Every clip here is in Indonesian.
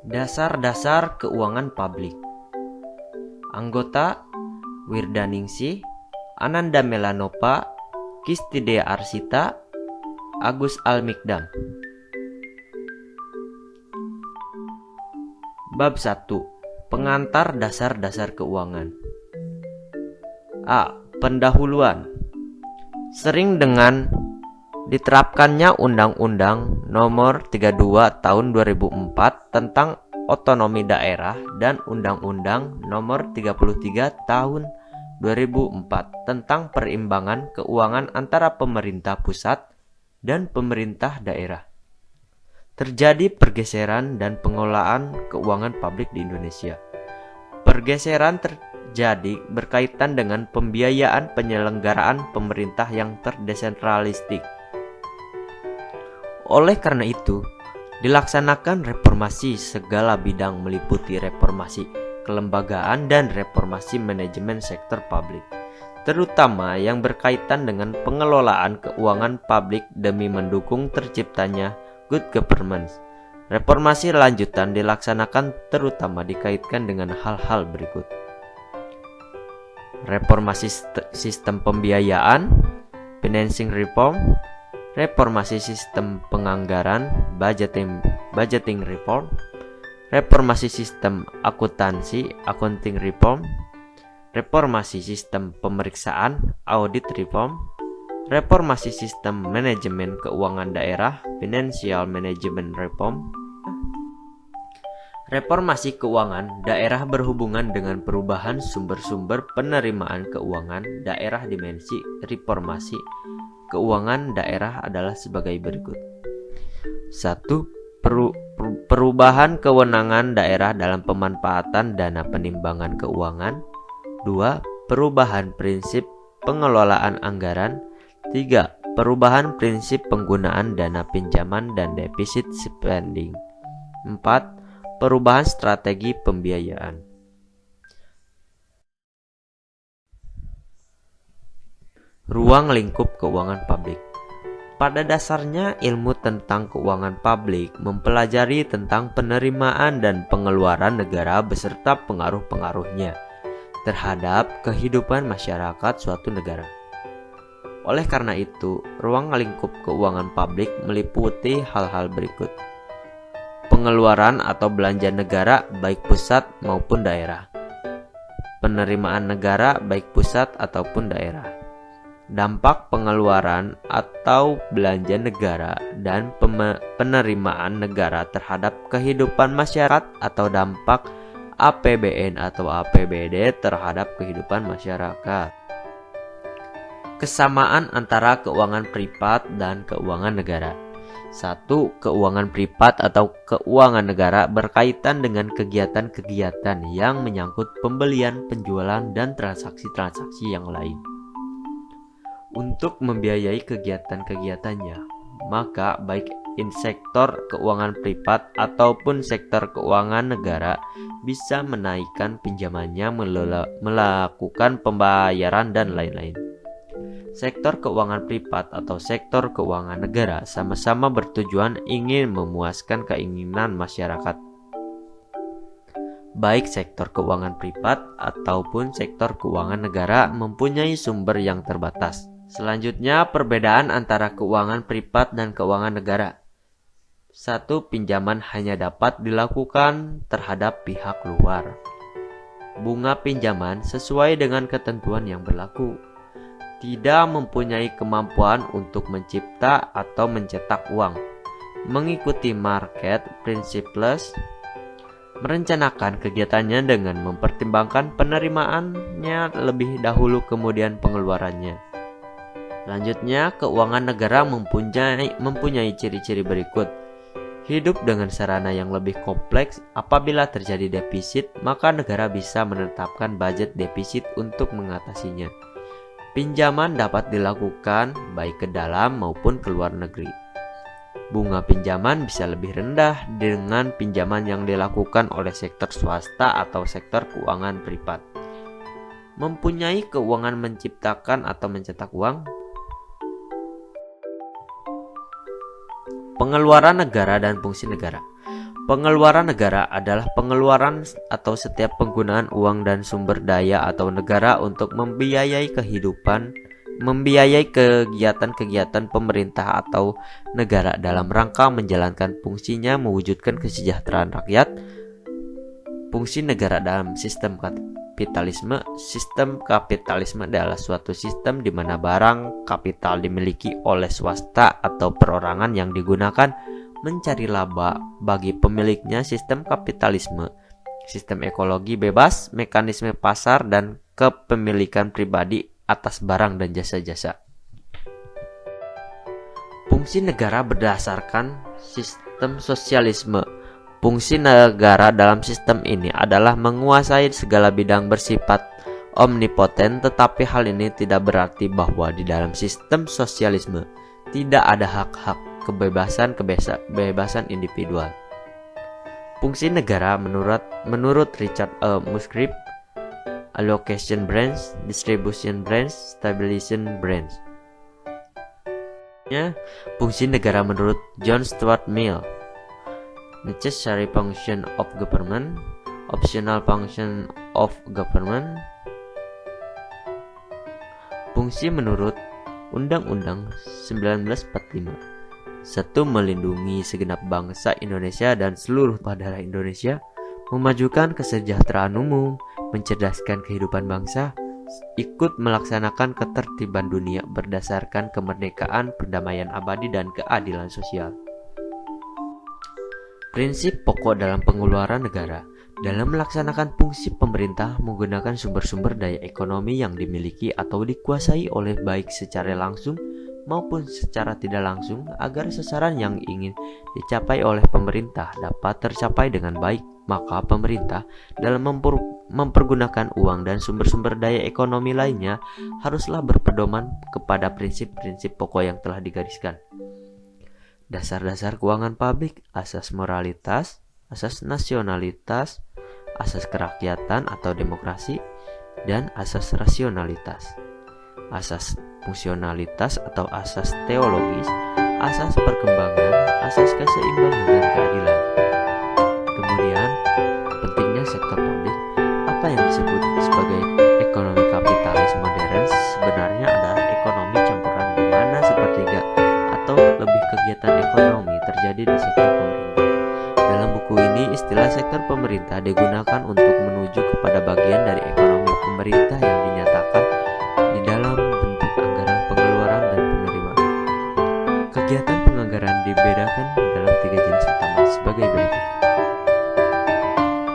Dasar-dasar keuangan publik. Anggota: Wirdaningsih, Ananda Melanopa, Kistidea Arsita, Agus Almikdam. Bab 1. Pengantar dasar-dasar keuangan. A. Pendahuluan. Sering dengan diterapkannya Undang-Undang Nomor 32 Tahun 2004 tentang Otonomi Daerah dan Undang-Undang Nomor 33 Tahun 2004 tentang perimbangan keuangan antara pemerintah pusat dan pemerintah daerah. Terjadi pergeseran dan pengelolaan keuangan publik di Indonesia. Pergeseran terjadi berkaitan dengan pembiayaan penyelenggaraan pemerintah yang terdesentralistik. Oleh karena itu, dilaksanakan reformasi segala bidang meliputi reformasi kelembagaan dan reformasi manajemen sektor publik, terutama yang berkaitan dengan pengelolaan keuangan publik demi mendukung terciptanya good governance. Reformasi lanjutan dilaksanakan terutama dikaitkan dengan hal-hal berikut. Reformasi sistem pembiayaan, financing reform, reformasi sistem penganggaran, budgeting reform, reformasi sistem akuntansi, accounting reform, reformasi sistem pemeriksaan, audit reform, reformasi sistem manajemen keuangan daerah, financial management reform. Reformasi keuangan daerah berhubungan dengan perubahan sumber-sumber penerimaan keuangan daerah. Dimensi reformasi keuangan daerah adalah sebagai berikut. 1. Perubahan kewenangan daerah dalam pemanfaatan dana penimbangan keuangan. 2. Perubahan prinsip pengelolaan anggaran. 3. Perubahan prinsip penggunaan dana pinjaman dan defisit spending. 4. Perubahan strategi pembiayaan. Ruang lingkup keuangan publik. Pada dasarnya, ilmu tentang keuangan publik mempelajari tentang penerimaan dan pengeluaran negara beserta pengaruh-pengaruhnya terhadap kehidupan masyarakat suatu negara. Oleh karena itu, ruang lingkup keuangan publik meliputi hal-hal berikut. Pengeluaran atau belanja negara baik pusat maupun daerah. Penerimaan negara baik pusat ataupun daerah. Dampak pengeluaran atau belanja negara dan penerimaan negara terhadap kehidupan masyarakat atau dampak APBN atau APBD terhadap kehidupan masyarakat. Kesamaan antara keuangan privat dan keuangan negara. 1. Keuangan privat atau keuangan negara berkaitan dengan kegiatan-kegiatan yang menyangkut pembelian, penjualan, dan transaksi-transaksi yang lain. Untuk membiayai kegiatan-kegiatannya, maka baik in sektor keuangan privat ataupun sektor keuangan negara bisa menaikkan pinjamannya, melakukan pembayaran, dan lain-lain. Sektor keuangan privat atau sektor keuangan negara sama-sama bertujuan ingin memuaskan keinginan masyarakat. Baik sektor keuangan privat ataupun sektor keuangan negara mempunyai sumber yang terbatas. Selanjutnya, perbedaan antara keuangan privat dan keuangan negara. 1. Pinjaman hanya dapat dilakukan terhadap pihak luar. Bunga pinjaman sesuai dengan ketentuan yang berlaku. Tidak mempunyai kemampuan untuk mencipta atau mencetak uang. Mengikuti market principles. Merencanakan kegiatannya dengan mempertimbangkan penerimaannya lebih dahulu kemudian pengeluarannya. Selanjutnya, keuangan negara mempunyai ciri-ciri berikut. Hidup dengan sarana yang lebih kompleks. Apabila terjadi defisit, maka negara bisa menetapkan budget defisit untuk mengatasinya. Pinjaman dapat dilakukan baik ke dalam maupun ke luar negeri. Bunga pinjaman bisa lebih rendah dengan pinjaman yang dilakukan oleh sektor swasta atau sektor keuangan privat. Mempunyai keuangan menciptakan atau mencetak uang. Pengeluaran negara dan fungsi negara. Pengeluaran negara adalah pengeluaran atau setiap penggunaan uang dan sumber daya atau negara untuk membiayai kegiatan-kegiatan pemerintah atau negara dalam rangka menjalankan fungsinya mewujudkan kesejahteraan rakyat. Fungsi negara dalam sistem kapitalisme. Sistem kapitalisme adalah suatu sistem di mana barang kapital dimiliki oleh swasta atau perorangan yang digunakan mencari laba bagi pemiliknya. Sistem kapitalisme, sistem ekologi bebas, mekanisme pasar, dan kepemilikan pribadi atas barang dan jasa-jasa. Fungsi negara berdasarkan sistem sosialisme. Fungsi negara dalam sistem ini adalah menguasai segala bidang bersifat omnipoten, tetapi hal ini tidak berarti bahwa di dalam sistem sosialisme tidak ada hak-hak kebebasan individual. Fungsi negara menurut Richard Musgrave, allocation branch, distribution branch, stabilization branch. Fungsi negara menurut John Stuart Mill, necessary function of government, optional function of government. Fungsi menurut Undang-Undang 1945. 1. Melindungi segenap bangsa Indonesia dan seluruh daerah Indonesia, memajukan kesejahteraan umum, mencerdaskan kehidupan bangsa, ikut melaksanakan ketertiban dunia berdasarkan kemerdekaan, perdamaian abadi, dan keadilan sosial. Prinsip pokok dalam pengeluaran negara. Dalam melaksanakan fungsi pemerintah menggunakan sumber-sumber daya ekonomi yang dimiliki atau dikuasai oleh baik secara langsung maupun secara tidak langsung agar sasaran yang ingin dicapai oleh pemerintah dapat tercapai dengan baik, maka pemerintah dalam mempergunakan uang dan sumber-sumber daya ekonomi lainnya haruslah berpedoman kepada prinsip-prinsip pokok yang telah digariskan. Dasar-dasar keuangan publik, asas moralitas, asas nasionalitas, asas kerakyatan atau demokrasi, dan asas rasionalitas. Asas fungsionalitas atau asas teologis, asas perkembangan, asas keseimbangan dan keadilan. Kemudian, pentingnya sektor publik. Apa yang disebut sebagai ekonomi kapitalis modern sebenarnya adalah ekonomi campuran di mana sepertiga atau lebih kegiatan ekonomi terjadi di sektor pemerintah. Dalam buku ini, istilah sektor pemerintah digunakan untuk menuju kepada bagian dari ekonomi pemerintah yang dinyatakan di dalam bentuk anggaran pengeluaran dan penerimaan. Kegiatan penganggaran dibedakan dalam 3 jenis utama sebagai berikut.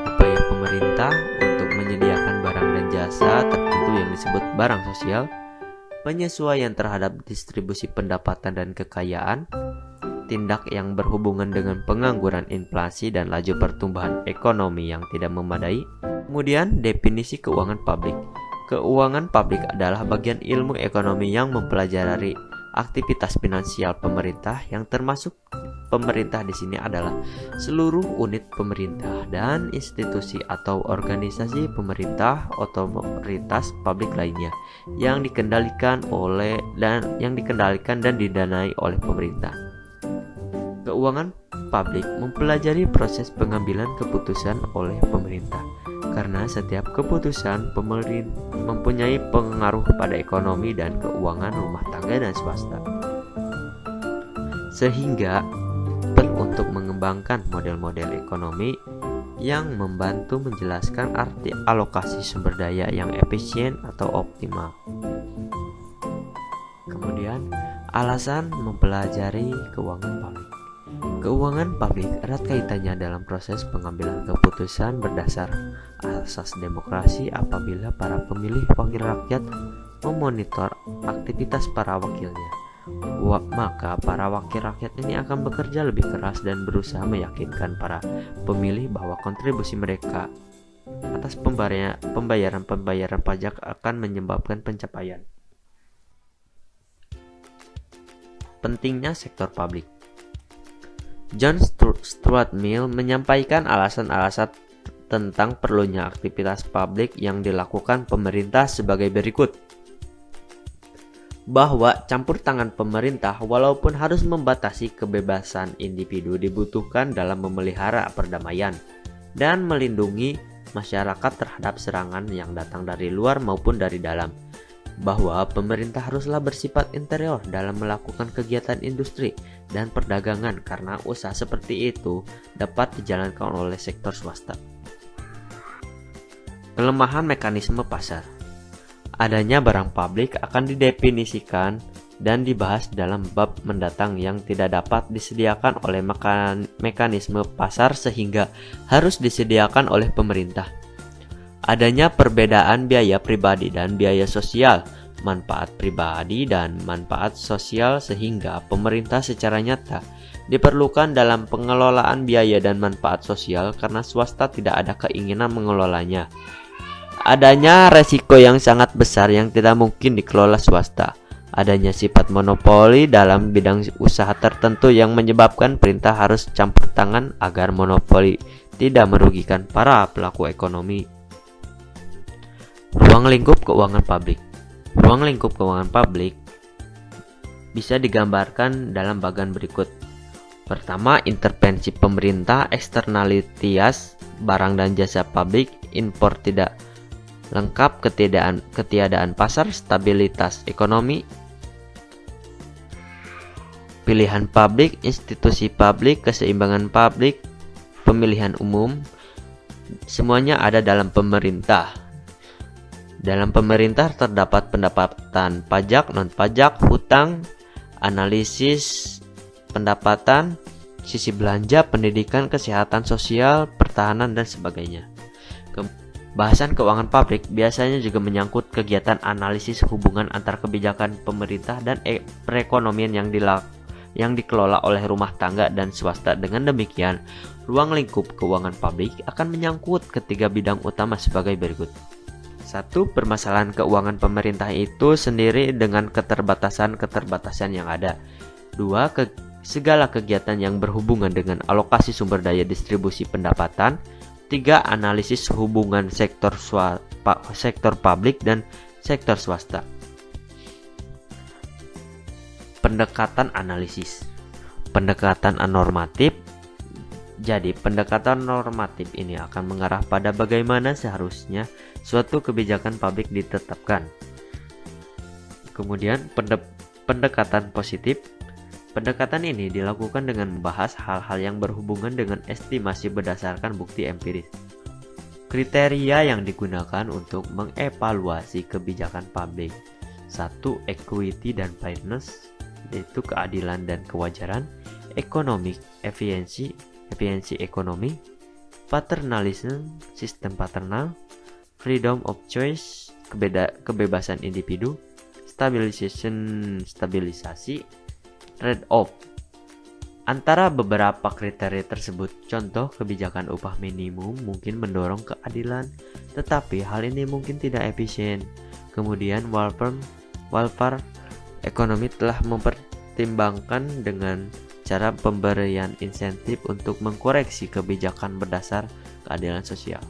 Upaya pemerintah untuk menyediakan barang dan jasa tertentu yang disebut barang sosial, penyesuaian terhadap distribusi pendapatan dan kekayaan, tindak yang berhubungan dengan pengangguran, inflasi, dan laju pertumbuhan ekonomi yang tidak memadai. Kemudian, definisi keuangan publik. Keuangan publik adalah bagian ilmu ekonomi yang mempelajari aktivitas finansial pemerintah, yang termasuk pemerintah di sini adalah seluruh unit pemerintah dan institusi atau organisasi pemerintah, otoritas publik lainnya yang dikendalikan dan didanai oleh pemerintah. Keuangan publik mempelajari proses pengambilan keputusan oleh pemerintah, karena setiap keputusan mempunyai pengaruh pada ekonomi dan keuangan rumah tangga dan swasta. Sehingga untuk mengembangkan model-model ekonomi yang membantu menjelaskan arti alokasi sumber daya yang efisien atau optimal. Kemudian, alasan mempelajari keuangan publik. Keuangan publik erat kaitannya dalam proses pengambilan keputusan berdasar asas demokrasi apabila para pemilih wakil rakyat memonitor aktivitas para wakilnya. Maka para wakil rakyat ini akan bekerja lebih keras dan berusaha meyakinkan para pemilih bahwa kontribusi mereka atas pembayaran pajak akan menyebabkan pencapaian. Pentingnya sektor publik. John Stuart Mill menyampaikan alasan-alasan tentang perlunya aktivitas publik yang dilakukan pemerintah sebagai berikut. bahwa campur tangan pemerintah walaupun harus membatasi kebebasan individu dibutuhkan dalam memelihara perdamaian dan melindungi masyarakat terhadap serangan yang datang dari luar maupun dari dalam. Bahwa pemerintah haruslah bersifat interior dalam melakukan kegiatan industri dan perdagangan karena usaha seperti itu dapat dijalankan oleh sektor swasta. Kelemahan mekanisme pasar. Adanya barang publik akan didefinisikan dan dibahas dalam bab mendatang yang tidak dapat disediakan oleh mekanisme pasar sehingga harus disediakan oleh pemerintah. Adanya perbedaan biaya pribadi dan biaya sosial, manfaat pribadi dan manfaat sosial sehingga pemerintah secara nyata diperlukan dalam pengelolaan biaya dan manfaat sosial karena swasta tidak ada keinginan mengelolanya. Adanya resiko yang sangat besar yang tidak mungkin dikelola swasta. Adanya sifat monopoli dalam bidang usaha tertentu yang menyebabkan perintah harus campur tangan agar monopoli tidak merugikan para pelaku ekonomi. Ruang lingkup keuangan publik. Ruang lingkup keuangan publik bisa digambarkan dalam bagian berikut. Pertama, intervensi pemerintah, eksternalitas barang dan jasa publik, impor tidak lengkap, ketiadaan pasar, stabilitas ekonomi, pilihan publik, institusi publik, keseimbangan publik, pemilihan umum, semuanya ada dalam pemerintah. Dalam pemerintah terdapat pendapatan pajak, non-pajak, hutang, analisis pendapatan, sisi belanja, pendidikan, kesehatan sosial, pertahanan, dan sebagainya. Bahasan keuangan publik biasanya juga menyangkut kegiatan analisis hubungan antar kebijakan pemerintah dan perekonomian yang dikelola oleh rumah tangga dan swasta. Dengan demikian, ruang lingkup keuangan publik akan menyangkut ketiga bidang utama sebagai berikut. 1. Permasalahan keuangan pemerintah itu sendiri dengan keterbatasan yang ada. 2. Segala kegiatan yang berhubungan dengan alokasi sumber daya distribusi pendapatan. 3. Analisis hubungan sektor publik dan sektor swasta. Pendekatan analisis. Pendekatan normatif. Jadi, pendekatan normatif ini akan mengarah pada bagaimana seharusnya suatu kebijakan publik ditetapkan. Kemudian, pendekatan positif. Pendekatan ini dilakukan dengan membahas hal-hal yang berhubungan dengan estimasi berdasarkan bukti empiris. Kriteria yang digunakan untuk mengevaluasi kebijakan publik. 1. Equity dan fairness, yaitu keadilan dan kewajaran. Economic efisiensi ekonomi. Paternalism, sistem paternal. Freedom of choice, kebebasan individu. Stabilisasi, trade-off. Antara beberapa kriteria tersebut, contoh kebijakan upah minimum mungkin mendorong keadilan, tetapi hal ini mungkin tidak efisien. Kemudian welfare ekonomi telah mempertimbangkan dengan cara pemberian insentif untuk mengkoreksi kebijakan berdasar keadilan sosial.